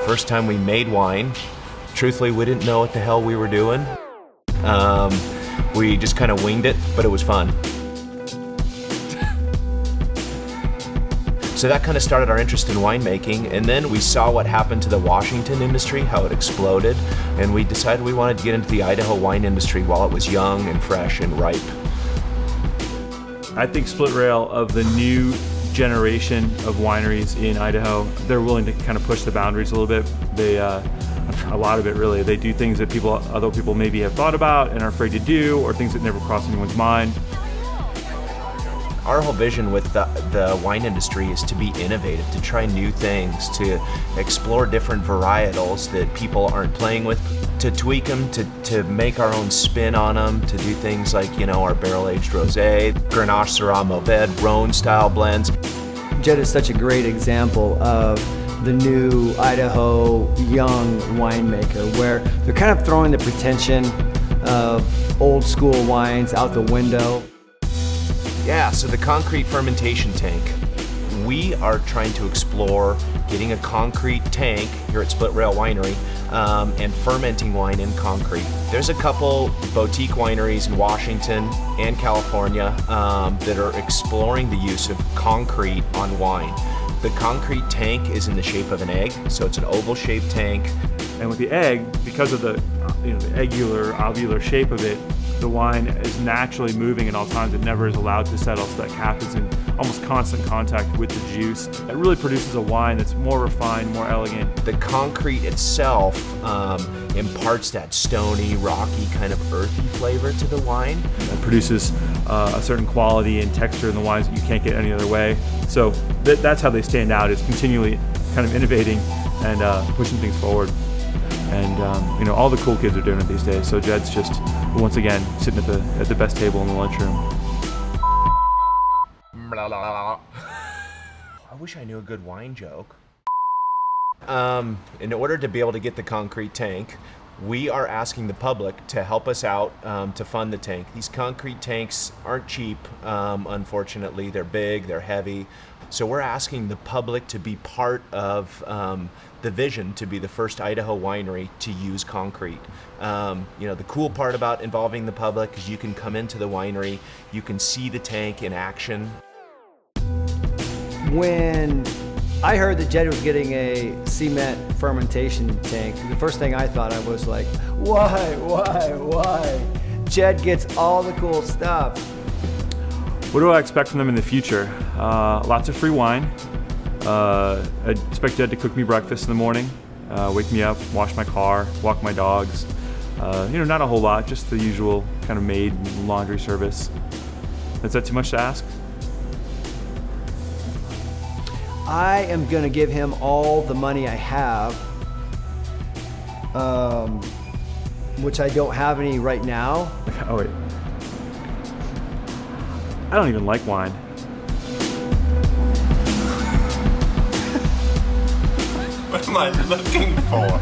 First time we made wine, truthfully, we didn't know what the hell we were doing. We just kind of winged it, but it was fun. So that kind of started our interest in winemaking, and then we saw what happened to the Washington industry, how it exploded, and we decided we wanted to get into the Idaho wine industry while it was young and fresh and ripe. I think Split Rail, of the new generation of wineries in Idaho, they're willing to kind of push the boundaries a little bit. They, a lot of it really, they do things that other people maybe have thought about and are afraid to do, or things that never cross anyone's mind. Our whole vision with the wine industry is to be innovative, to try new things, to explore different varietals that people aren't playing with, to tweak them, to make our own spin on them, to do things like, you know, our barrel-aged rosé, Grenache, Syrah, Mourvedre, Rhone-style blends. Jed is such a great example of the new Idaho young winemaker, where they're kind of throwing the pretension of old school wines out the window. Yeah, so the concrete fermentation tank. We are trying to explore getting a concrete tank here at Split Rail Winery and fermenting wine in concrete. There's a couple boutique wineries in Washington and California that are exploring the use of concrete on wine. The concrete tank is in the shape of an egg, so it's an oval-shaped tank. And with the egg, because of the the angular, ovular shape of it, the wine is naturally moving at all times. It never is allowed to settle, so that cap is in almost constant contact with the juice. It really produces a wine that's more refined, more elegant. The concrete itself imparts that stony, rocky, kind of earthy flavor to the wine. It produces a certain quality and texture in the wines that you can't get any other way. So that's how they stand out, is continually kind of innovating and pushing things forward. And all the cool kids are doing it these days. So Jed's just, once again, sitting at the best table in the lunchroom. I wish I knew a good wine joke. In order to be able to get the concrete tank, we are asking the public to help us out to fund the tank. These concrete tanks aren't cheap, unfortunately. They're big, they're heavy. So we're asking the public to be part of the vision to be the first Idaho winery to use concrete. The cool part about involving the public is you can come into the winery, you can see the tank in action. When I heard that Jed was getting a cement fermentation tank, the first thing I thought, I was like, why? Jed gets all the cool stuff. What do I expect from them in the future? Lots of free wine. I expect Jed to cook me breakfast in the morning, wake me up, wash my car, walk my dogs. Not a whole lot, just the usual kind of maid laundry service. Is that too much to ask? I am gonna give him all the money I have, which I don't have any right now. Oh wait. I don't even like wine. What am I looking for?